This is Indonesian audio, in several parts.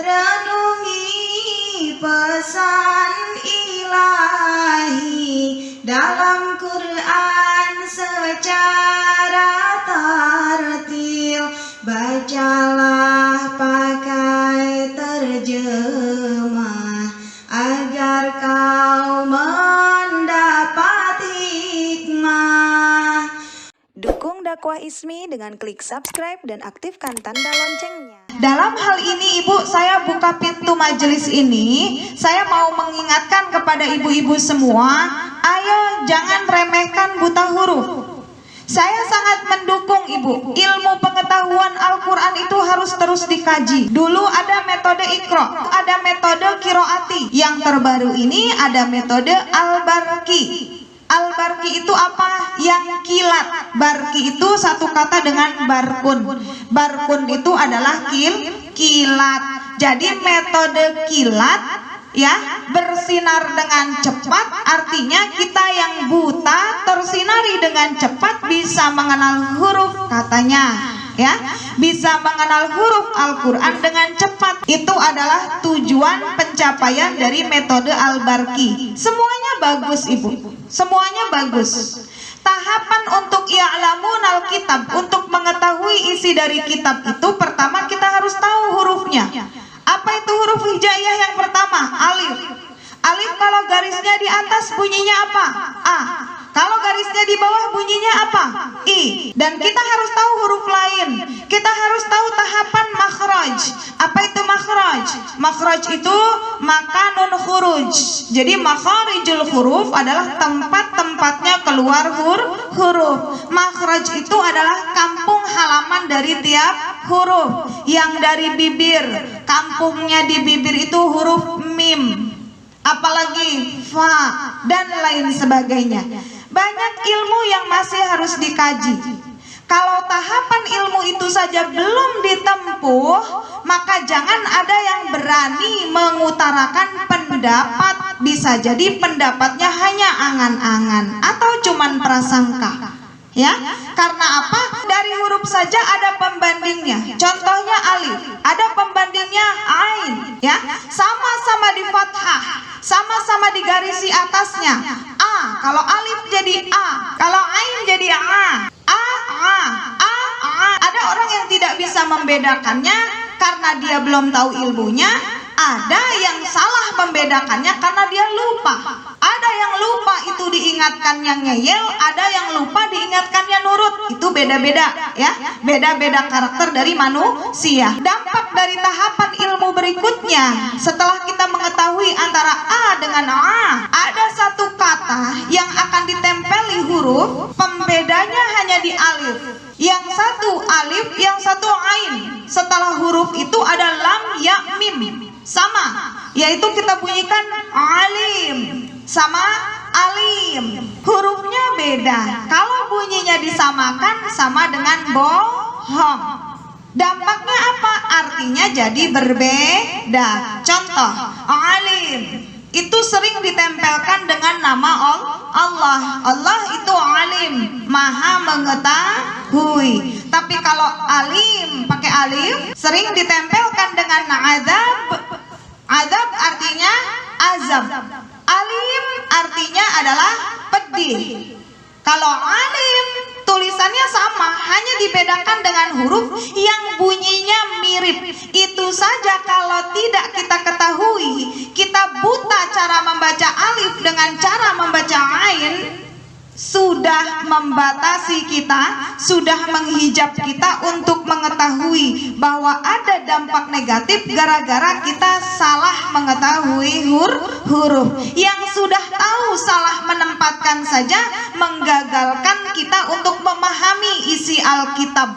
Renungi pesan ilahi dalam Quran secara tartil. Bacalah pakai terjemah agar kau mendapat hikmah. Dukung dakwah Ismi dengan klik subscribe dan aktifkan tanda loncengnya. Dalam hal ini Ibu, saya buka pintu majelis ini, saya mau mengingatkan kepada ibu-ibu semua, ayo jangan remehkan buta huruf. Saya sangat mendukung Ibu, ilmu pengetahuan Al-Quran itu harus terus dikaji. Dulu ada metode Iqra, ada metode Qiraati. Yang terbaru ini ada metode Al-Barqi. Al-Barqi itu apa? Yang kilat. Barqi itu satu kata dengan barkun. Barkun itu adalah kilat. Jadi metode kilat ya, bersinar dengan cepat, artinya kita yang buta tersinari dengan cepat bisa mengenal huruf katanya ya, bisa mengenal huruf Al-Quran dengan cepat. Itu adalah tujuan pencapaian dari metode Al-Barqi. Semuanya bagus Ibu, semuanya bagus. Tahapan untuk ya'lamun al-kitab, untuk mengetahui isi dari kitab itu, pertama kita harus tahu hurufnya. Apa itu huruf hijaiyah yang pertama? Alif. Alif kalau garisnya di atas bunyinya apa? A. Kalau garisnya di bawah bunyinya apa? I. Dan kita harus tahu huruf lain. Kita harus tahu tahapan makhraj. Apa itu makhraj? Makhraj itu makanun khuruj. Jadi makharijul huruf adalah tempat-tempatnya keluar huruf. Makhraj itu adalah kampung halaman dari tiap huruf. Yang dari bibir, kampungnya di bibir itu huruf mim, apalagi fa dan lain sebagainya. Banyak ilmu yang masih harus dikaji. Kalau tahapan ilmu itu saja belum ditempuh, maka jangan ada yang berani mengutarakan pendapat. Bisa jadi pendapatnya hanya angan-angan atau cuman prasangka. Ya, karena apa? Dari huruf saja ada pembandingnya. Contohnya alif, ada pembandingnya ain, ya. Sama-sama di fathah, sama-sama digarisi atasnya. A, kalau alif jadi a, kalau ain jadi a. Ada orang yang tidak bisa membedakannya karena dia belum tahu ilmunya. Ada yang salah membedakannya karena dia lupa. Ada yang lupa itu diingatkannya ngeyel, ada yang lupa diingatkannya nurut. Itu beda-beda ya, beda-beda karakter dari manusia. Dampak dari tahapan ilmu berikutnya, setelah kita mengetahui antara A dengan A, ada satu kata yang akan ditempeli huruf, pembedanya hanya di alif. Yang satu alif, yang satu ain. Setelah huruf itu ada lam, ya, mim. Sama, yaitu kita bunyikan alim sama alim. Hurufnya beda. Kalau bunyinya disamakan sama dengan bohong. Dampaknya apa? Artinya jadi berbeda. Contoh, alim itu sering ditempelkan dengan nama Allah. Allah itu alim, maha mengetahui. Tapi kalau alim pakai alif sering ditempelkan dengan azab. Azab artinya azab. Alim artinya adalah pedih. Kalau alim tulisannya sama, hanya dibedakan dengan huruf yang bunyinya mirip. Itu saja kalau tidak kita ketahui, kita buta cara membaca alif dengan cara membaca ain, sudah membatasi kita, sudah menghijab kita untuk mengetahui bahwa ada dampak negatif gara-gara kita salah mengetahui huruf. Yang sudah tahu salah menempatkan saja menggagalkan kita untuk memahami isi Alkitab.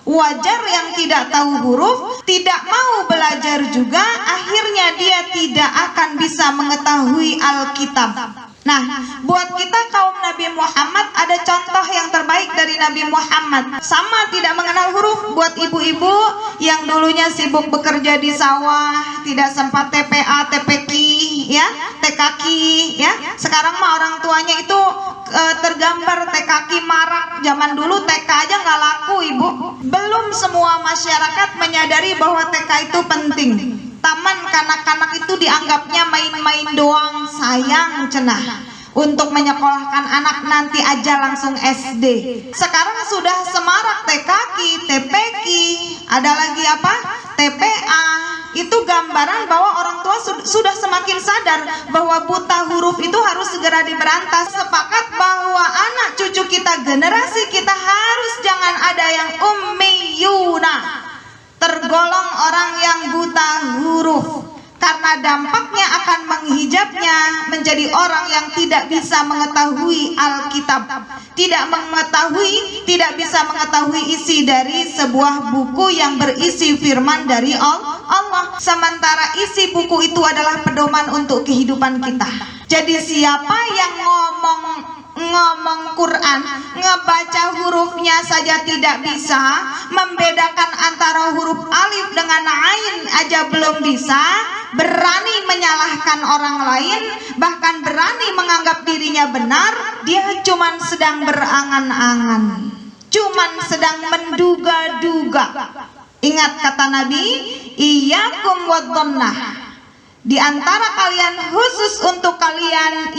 Wajar yang tidak tahu huruf, tidak mau belajar juga, akhirnya dia tidak akan bisa mengetahui Alkitab. Nah, buat kita kaum Nabi Muhammad ada contoh yang terbaik dari Nabi Muhammad. Sama tidak mengenal huruf. Buat ibu-ibu yang dulunya sibuk bekerja di sawah, tidak sempat TPA, TPQ, ya, TKQ, ya. Sekarang mah orang tuanya itu tergambar TKQ marak. Zaman dulu TK aja nggak laku, ibu. Belum semua masyarakat menyadari bahwa TK itu penting. taman kanak-kanak itu dianggapnya main-main doang, sayang cenah. Untuk menyekolahkan anak nanti aja langsung SD. Sekarang sudah semarak TKK, TPK, ada lagi apa? TPA. Itu gambaran bahwa orang tua sudah semakin sadar bahwa buta huruf itu harus segera diberantas. Sepakat bahwa anak cucu kita, generasi kita harus jangan ada yang ummiyuna, tergolong orang yang buta huruf. Karena dampaknya akan menghijabnya menjadi orang yang tidak bisa mengetahui Alkitab, tidak bisa mengetahui isi dari sebuah buku yang berisi firman dari Allah. Sementara isi buku itu adalah pedoman untuk kehidupan kita. Jadi siapa yang ngomong Quran, ngebaca hurufnya saja tidak bisa, membedakan antara huruf alif dengan ain aja belum bisa, berani menyalahkan orang lain, bahkan berani menganggap dirinya benar, dia cuman sedang berangan-angan, cuman sedang menduga-duga. Ingat kata Nabi, iyyakum wadh-dhannah. Di antara kalian, khusus untuk kalian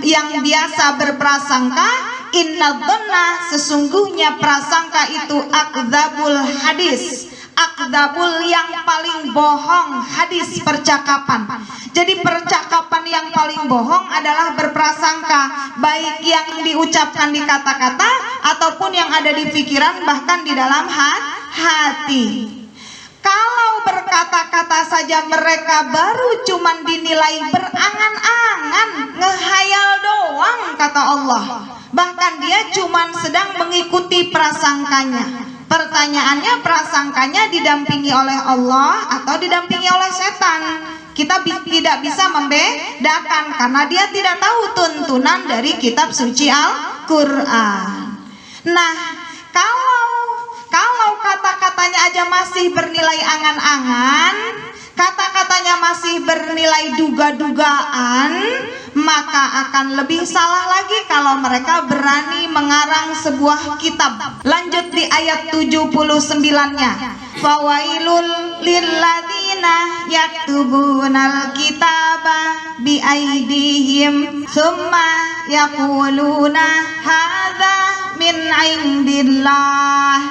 yang biasa berprasangka, innadh-dhanna, sesungguhnya prasangka itu akdzabul hadis, akdzabul yang paling bohong hadis, percakapan. Jadi percakapan yang paling bohong adalah berprasangka, baik yang diucapkan di kata-kata ataupun yang ada di pikiran, bahkan di dalam hati. Kalau berkata-kata saja mereka baru cuman dinilai berangan-angan, ngehayal doang kata Allah. Bahkan dia cuman sedang mengikuti prasangkanya. Pertanyaannya, prasangkanya didampingi oleh Allah atau didampingi oleh setan? Kita tidak bisa membedakan karena dia tidak tahu tuntunan dari kitab suci Al-Quran. Nah, kalau kata-katanya aja masih bernilai angan-angan, kata-katanya masih bernilai duga-dugaan, maka akan lebih salah lagi kalau mereka berani mengarang sebuah kitab. Lanjut di ayat 79-nya. Fawailul lilladzina yaktubunal kitaba biaidihim summa yaquluna hadza min indillah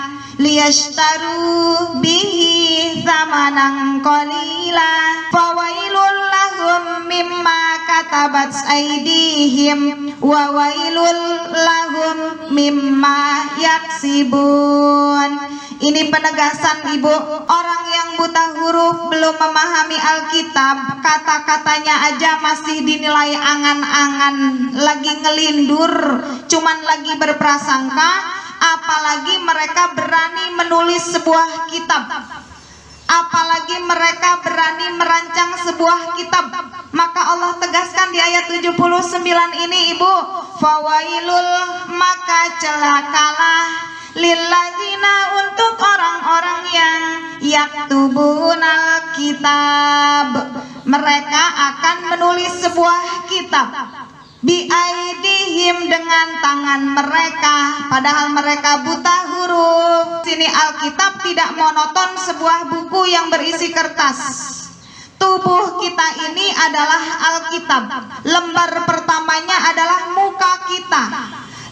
liyashtaru bihi thamanan qalila fawailul lahum mimma katabat aydihim wa wailul lahum mimma yaksibun. Ini penegasan Ibu, orang yang buta huruf belum memahami Alkitab, kata-katanya aja masih dinilai angan-angan, lagi ngelindur, cuman lagi berprasangka, apalagi mereka berani menulis sebuah kitab, apalagi mereka berani merancang sebuah kitab. Maka Allah tegaskan di ayat 79 ini Ibu, fawailul, maka celakalah, lilladzina, untuk orang-orang yang yaktubunal kitab, mereka akan menulis sebuah kitab biaidihim, dengan tangan mereka, padahal mereka buta huruf. Sini Alkitab tidak monoton sebuah buku yang berisi kertas. Tubuh kita ini adalah Alkitab. Lembar pertamanya adalah muka kita.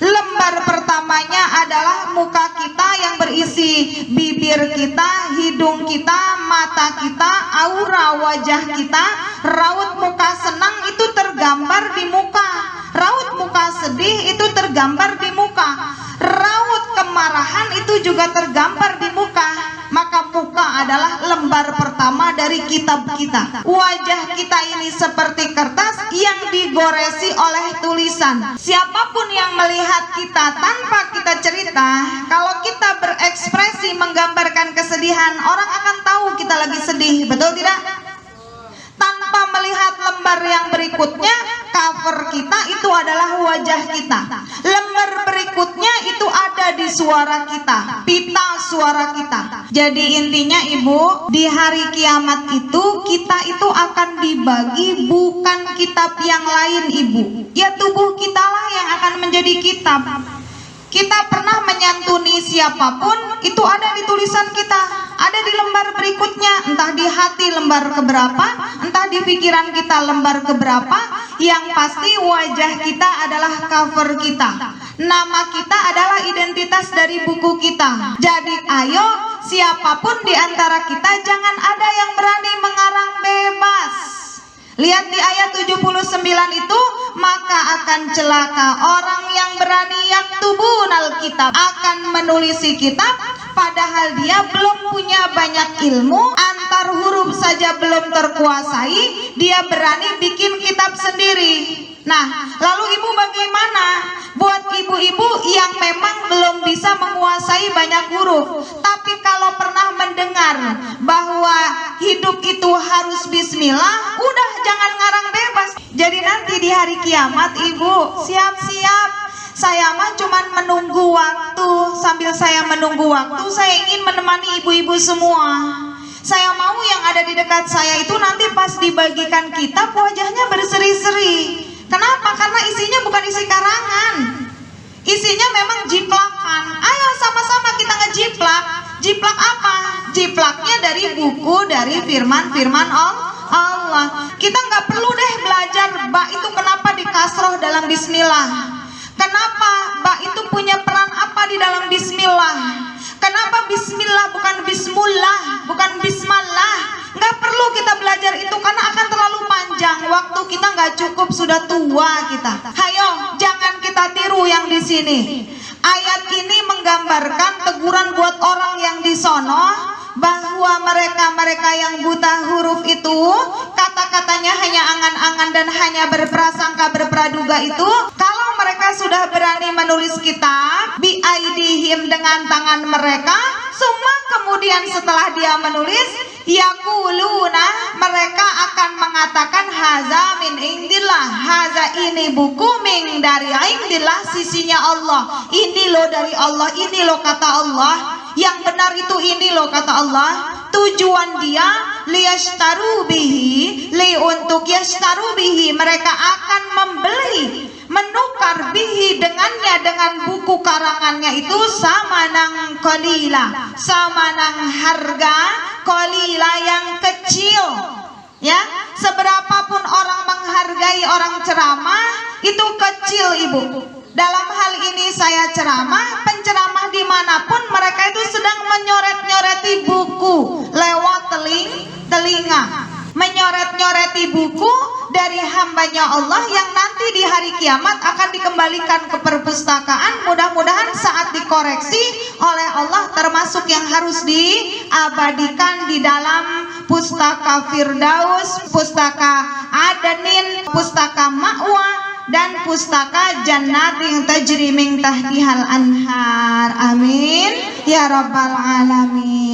Lembar pertamanya adalah muka kita yang berisi bibir kita, hidung kita, mata kita, aura wajah kita. Raut muka senang itu tergambar di muka, raut muka sedih itu tergambar di muka, raut kemarahan itu juga tergambar di muka. Maka muka adalah lembar pertama dari kitab kita. Wajah kita ini seperti kertas yang digoresi oleh tulisan. Siapapun yang melihat kita tanpa kita cerita, kalau kita berekspresi menggambarkan kesedihan, orang akan tahu kita lagi sedih, betul tidak? Tanpa melihat lembar yang berikutnya, cover kita itu adalah wajah kita. Lembar berikutnya itu ada di suara kita, pita suara kita. Jadi intinya Ibu, di hari kiamat itu kita itu akan dibagi bukan kitab yang lain Ibu. Ya tubuh kita lah yang akan menjadi kitab. Kita pernah menyantuni siapapun, itu ada di tulisan kita, ada di lembar berikutnya, entah di hati lembar keberapa, entah di pikiran kita lembar keberapa. Yang pasti wajah kita adalah cover kita, nama kita adalah identitas dari buku kita. Jadi ayo, siapapun di antara kita jangan ada yang berani mengarang bebas. Lihat di ayat 79 itu, maka akan celaka orang yang berani yaktubunal kitab, akan menulisi kitab padahal dia belum punya banyak ilmu, antar huruf saja belum terkuasai, dia berani bikin kitab sendiri. Nah, lalu ibu bagaimana? Buat ibu-ibu yang memang belum bisa menguasai banyak huruf, tapi kalau pernah mendengar bahwa hidup itu harus bismillah, udah jangan ngarang bebas. Jadi nanti di hari kiamat ibu siap-siap. Saya mah cuman menunggu waktu. Sambil saya menunggu waktu, saya ingin menemani ibu-ibu semua. Saya mau yang ada di dekat saya itu nanti pas dibagikan kitab wajahnya berseri-seri. Kenapa? Karena isinya bukan isi karangan, isinya memang jiplakan. Ayo sama-sama kita ngejiplak. Jiplak apa? Jiplaknya dari buku, dari firman-firman Allah. Kita nggak perlu deh belajar ba itu kenapa dikasroh dalam bismillah, kenapa ba itu punya peran apa di dalam bismillah, kenapa bismillah bukan bismullah, bukan bismallah. Nggak perlu kita belajar itu karena akan terlalu panjang, waktu kita nggak cukup, sudah tua kita. Hayo, jangan kita tiru yang di sini. Ayat ini menggambarkan teguran buat orang yang di sono, bahwa mereka-mereka yang buta huruf itu, kata-katanya hanya angan-angan dan hanya berprasangka, berpraduga itu, kalau mereka sudah berani menulis kitab bi aidihim dengan tangan mereka, semua kemudian setelah dia menulis, yakuluna, mereka akan mengatakan haza min indillah, haza ini buku min dari indillah, sisinya Allah, ini loh dari Allah, ini loh kata Allah, yang benar itu ini loh kata Allah. Tujuan dia liyashtaru bihi, li untuk yashtaru bihi, mereka akan membeli, menukar bihi dengannya, dengan buku karangannya itu, samanang qalila, samanang harga qalila yang kecil. Ya, seberapapun orang menghargai orang ceramah itu kecil ibu. Dalam hal ini saya ceramah, penceramah dimanapun mereka itu sedang menyoret-nyoreti buku lewat telinga, menyoret-nyoreti buku dari hambanya Allah yang nanti di hari kiamat akan dikembalikan ke perpustakaan. Mudah-mudahan saat dikoreksi oleh Allah termasuk yang harus diabadikan di dalam pustaka Firdaus, pustaka Adanin, pustaka Ma'wa, dan pustaka Jannatin tajri min tahtihal anhar. Amin ya rabbal alamin.